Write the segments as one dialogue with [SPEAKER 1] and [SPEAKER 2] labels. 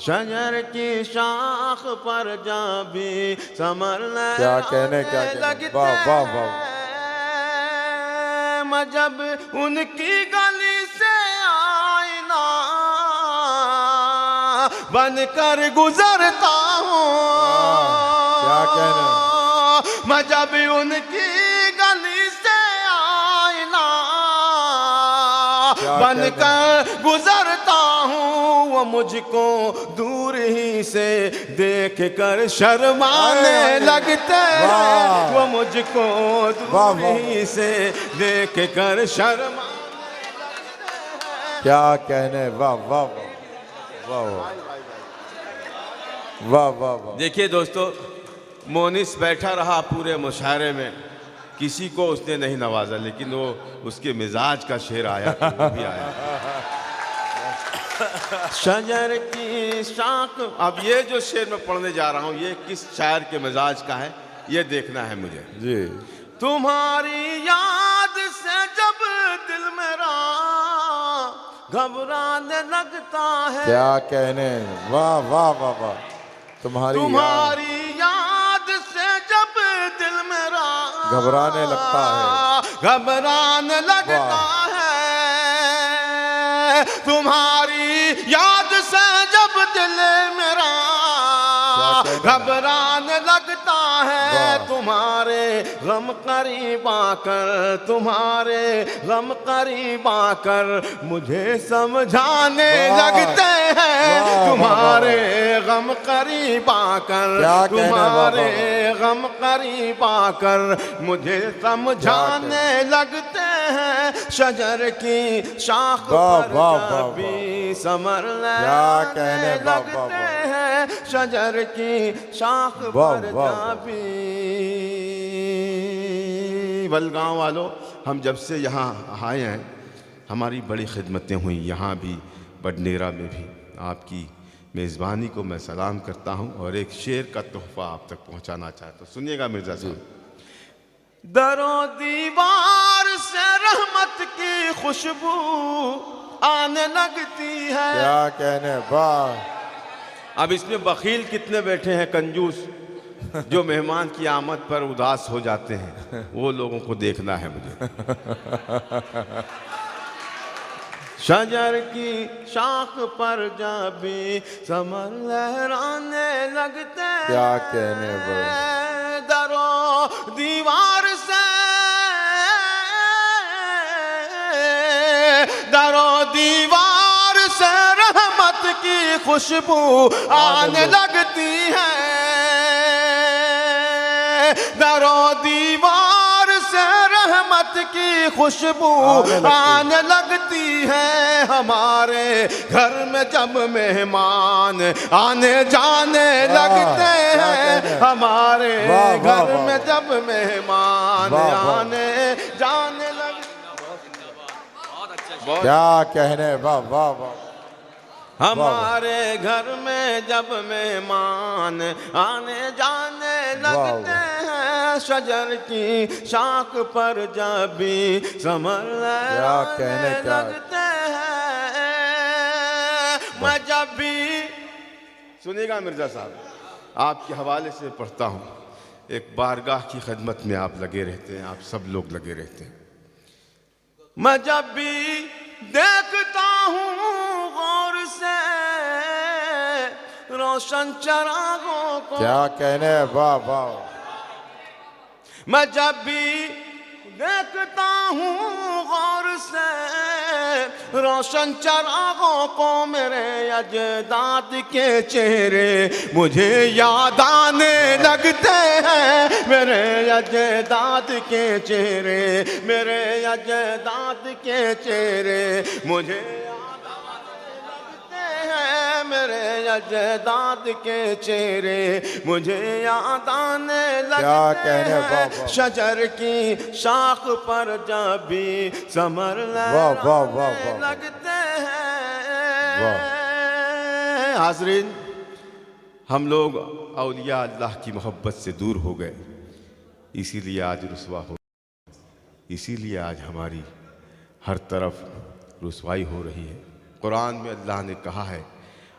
[SPEAKER 1] शजर की शाख पर जा भी समर
[SPEAKER 2] क्या कहने
[SPEAKER 1] लगते
[SPEAKER 2] वाह वाह वाह।
[SPEAKER 1] मैं जब उनकी गली से आईना बन कर गुजरता हूँ।
[SPEAKER 2] क्या कहने।
[SPEAKER 1] मैं जब उनकी गली से आईना बन कर गुजरता हूँ, वो मुझको दूर ही से देख कर शर्माने लगते हैं। वो मुझको दूर ही से देख कर शर्माने लगते हैं।
[SPEAKER 2] क्या कहने वाह वाह वाह वाह वाह वाह।
[SPEAKER 1] देखिए दोस्तों, मोनिस बैठा रहा पूरे मुशायरे में, किसी को उसने नहीं नवाजा, लेकिन वो उसके मिजाज का शेर आया तो वो भी आया। शजर की शाख। अब ये जो शेर मैं पढ़ने जा रहा हूँ, ये किस शायर के मिजाज का है ये देखना है मुझे
[SPEAKER 2] जी।
[SPEAKER 1] तुम्हारी याद से जब दिल मेरा घबराने लगता है।
[SPEAKER 2] क्या कहने वाह वाह वाह वाह। तुम्हारी
[SPEAKER 1] याद से जब दिल मेरा
[SPEAKER 2] घबराने लगता है।
[SPEAKER 1] घबराने लगता है। तुम्हारी याद से जब दिल मेरा घबराने लगता है। तुम्हारे गम करीब आकर, तुम्हारे गम करीब आकर मुझे समझाने लगते हैं। तुम्हारे गम करीब आकर, तुम्हारे गम करीब आकर मुझे समझाने लगते हैं। शजर की शाख पर भी समरने लगते हैं। शजर की शाख पर भी। बलगांव वालों, हम जब से यहाँ आए हैं हमारी बड़ी खिदमतें हुई, यहाँ भी बडनेरा में भी। आपकी मेज़बानी को मैं सलाम करता हूँ और एक शेर का तोहफ़ा आप तक पहुँचाना चाहता हूँ। सुनिएगा मिर्ज़ा साहब। दरो दीवार से रहमत की खुशबू आने लगती है।
[SPEAKER 2] क्या कहने वाह।
[SPEAKER 1] अब इसमें बखील कितने बैठे हैं, कंजूस, जो मेहमान की आमद पर उदास हो जाते हैं, वो लोगों को देखना है मुझे। शजर की शाख पर जब भी समर लहराने लगते हैं।
[SPEAKER 2] क्या कहने वाह।
[SPEAKER 1] दरो दीवार से, दरो दीवार से रहमत की खुशबू आने लगती है। दरो दीवार से रहमत की खुशबू आने लगती है। हमारे घर में जब मेहमान आने जाने लगते हैं। हमारे घर में जब मेहमान आने जाने लगते हैं।
[SPEAKER 2] क्या कहने वाह वाह वाह।
[SPEAKER 1] हमारे घर में जब मेहमान आने जाने लगते हैं। शजर की शाख पर जब भी समर लगते हैं। मैं जब भी, सुनिएगा मिर्ज़ा साहब, आपके हवाले से पढ़ता हूँ। एक बारगाह की खिदमत में आप लगे रहते हैं, आप सब लोग लगे रहते हैं। मैं जब भी देखता हूँ गौर से रोशन चरागों को।
[SPEAKER 2] क्या कहने वाह वाह।
[SPEAKER 1] मैं जब भी देखता हूँ गौर से रोशन चरागों को, मेरे अजदाद के चेहरे मुझे याद आने लगते हैं। मेरे अजदाद के चेहरे, मेरे अजदाद के चेहरे मुझे याद आने लगते हैं। मेरे अजदाद के चेहरे मुझे याद आने लगते हैं। शजर की शाख पर जब भी समर लगते हैं। हाज़रीन, हम लोग औलिया अल्लाह की मोहब्बत से दूर हो गए, इसीलिए आज रुसवा हो, इसीलिए आज हमारी हर तरफ रुसवाई हो रही है। कुरान में अल्लाह ने कहा है,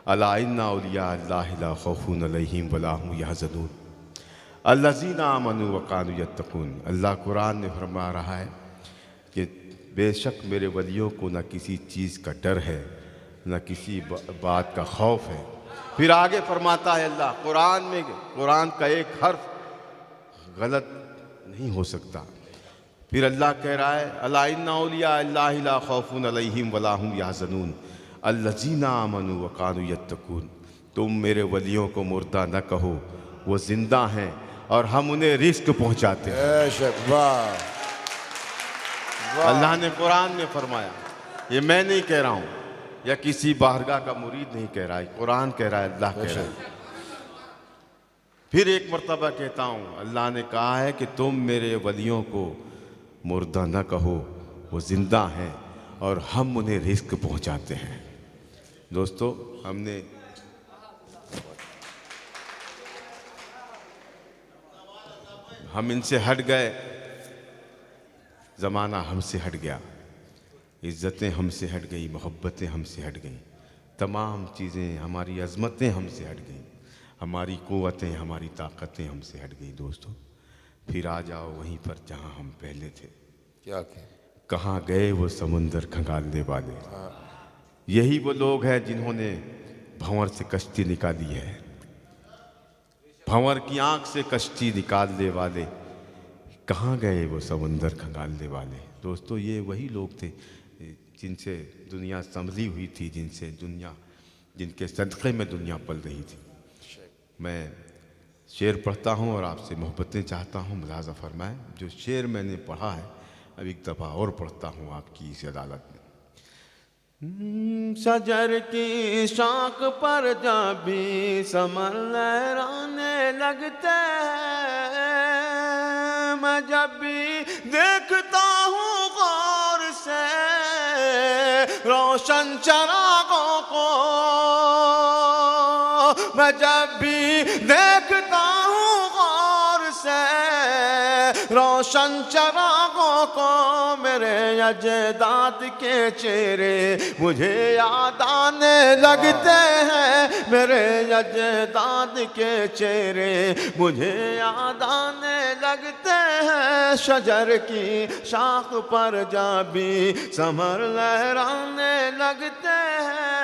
[SPEAKER 1] अला इन्ना औलिया अल्लाहि ला खौफुन अलैहिम वला हुम यहज़नून अल्लज़ीना आमनू व कानू यत्तकून। अल्लाह कुरान में फरमा रहा है कि बेशक मेरे वलियों को न किसी चीज़ का डर है, न किसी बात का खौफ है। फिर आगे फरमाता है अल्लाह कुरान में, कुरान का एक हर्फ गलत नहीं हो सकता। फिर अल्लाह कह रहा है अला इन्ना औलिया अल्लाहि ला खौफुन अलैहिम वला हुम यहज़नून अल्लज़ीना आमनू व कानू यत्तकून। तुम मेरे वलियों को मुर्दा न कहो, वो जिंदा हैं और हम उन्हें रिस्क पहुंचाते हैं। अल्लाह ने कुरान में फरमाया, ये मैं नहीं कह रहा हूँ या किसी बारगाह का मुरीद नहीं कह रहा है, कुरान कह रहा है, अल्लाह कह रहा है। फिर एक मर्तबा कहता हूँ, अल्लाह ने कहा है कि तुम मेरे वलियों को मुर्दा न कहो, वो जिंदा हैं और हम उन्हें रिस्क पहुंचाते हैं। दोस्तों, हम इनसे हट गए, ज़माना हमसे हट गया, इज़्ज़तें हमसे हट गई, मोहब्बतें हमसे हट गई, तमाम चीज़ें, हमारी अज़मतें हमसे हट गई, हमारी क़ुव्वतें, हमारी ताकतें हमसे हट गई। दोस्तों, फिर आ जाओ वहीं पर जहाँ हम पहले थे।
[SPEAKER 2] क्या कहें?
[SPEAKER 1] कहाँ गए वो समुंदर खंगालने वाले? यही वो लोग हैं जिन्होंने भंवर से कश्ती निकाली है, भंवर की आंख से कश्ती निकालने वाले। कहाँ गए वो समुंदर खंगालने वाले? दोस्तों, ये वही लोग थे जिनसे दुनिया संभली हुई थी, जिनके सदक़े में दुनिया पल रही थी। मैं शेर पढ़ता हूँ और आपसे मोहब्बतें चाहता हूँ, मुलाज़ा फरमाएं। जो शेर मैंने पढ़ा है अब एक दफ़ा और पढ़ता हूँ आपकी इस अदालत में। शजर की शाख पर जब भी समर लहराने लगते हैं, मैं जब भी देखता हूँ गौर से रोशन चरागों को, मैं जब भी देखता हूँ गौर से रोशन चरागों को, मेरे अजदाद के चेहरे मुझे याद आने लगते हैं, मेरे अजदाद के चेहरे मुझे याद आने लगते हैं। शजर की शाख पर जब भी समर लहराने लगते हैं,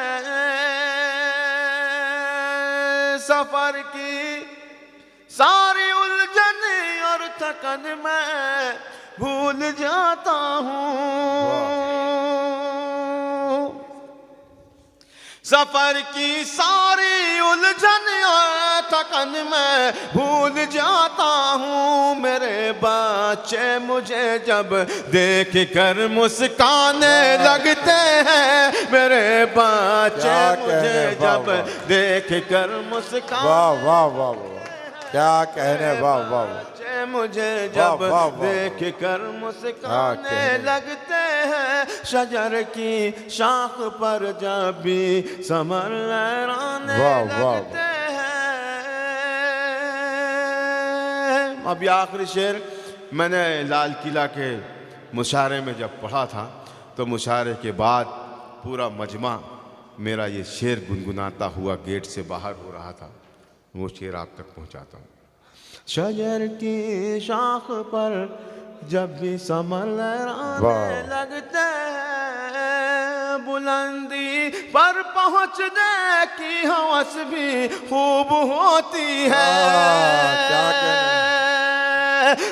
[SPEAKER 1] सफर की सारी उलझन और थकन मैं भूल जाता हूँ, सफर की सारी उलझन और थकन मैं भूल जाता हूँ। मेरे बच्चे मुझे जब देख कर मुस्काने लगते हैं, मेरे बच्चे मुझे जब देख कर मुस्काने,
[SPEAKER 2] वाह वाह वाह वाह, क्या कहने, वाह वाह वाह,
[SPEAKER 1] मुझे जब देख कर मुस्काने लगते हैं। शजर की शाख पर जब भी समर लहराने लगते हैं। अब ये आखिरी शेर मैंने लाल किला के मुशारे में जब पढ़ा था, तो मुशारे के बाद पूरा मजमा मेरा ये शेर गुनगुनाता हुआ गेट से बाहर हो रहा था। वो शेर आप तक पहुंचाता हूँ। शजर की शाख पर जब भी समर लहराने लगते हैं, बुलंदी पर पहुँचने की हवस भी खूब होती है।
[SPEAKER 2] क्या कहना?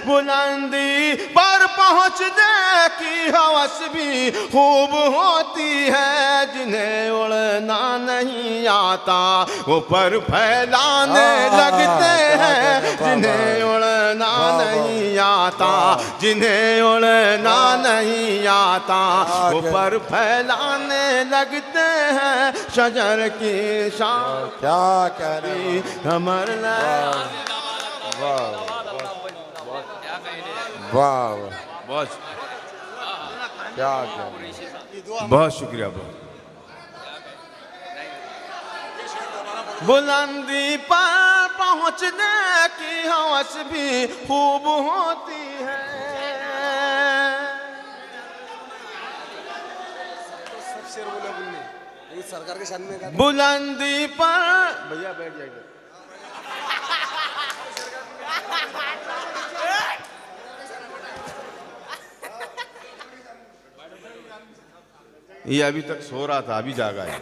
[SPEAKER 1] बुलंदी पर पहुँचने की हवस भी खूब होती है। जिन्हें उड़ना नहीं आता वो पर फैलाने लगते हैं, जिन्हें उड़ना नहीं आता, जिन्हें उड़ना नहीं आता वो पर फैलाने लगते हैं। शजर की शाख
[SPEAKER 2] क्या कह रही
[SPEAKER 1] हमर
[SPEAKER 2] वाह,
[SPEAKER 1] बहुत
[SPEAKER 2] क्या कह,
[SPEAKER 1] बहुत शुक्रिया। बुलंदी पर पहुँचने की हवस भी खूब होती है।
[SPEAKER 3] कुछ सरकार के शान में गा।
[SPEAKER 1] बुलंदी पर भैया बैठ जाइए। ये अभी तक सो रहा था, अभी जागा है।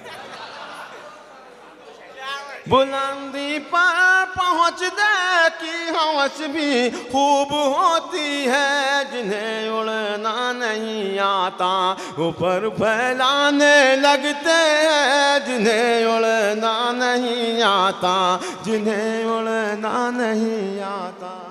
[SPEAKER 1] बुलंदी पर पहुँच दे की हवस भी खूब होती है, जिन्हें उड़ना नहीं आता ऊपर फैलाने लगते हैं, जिन्हें उड़ना नहीं आता, जिन्हें उड़ना नहीं आता।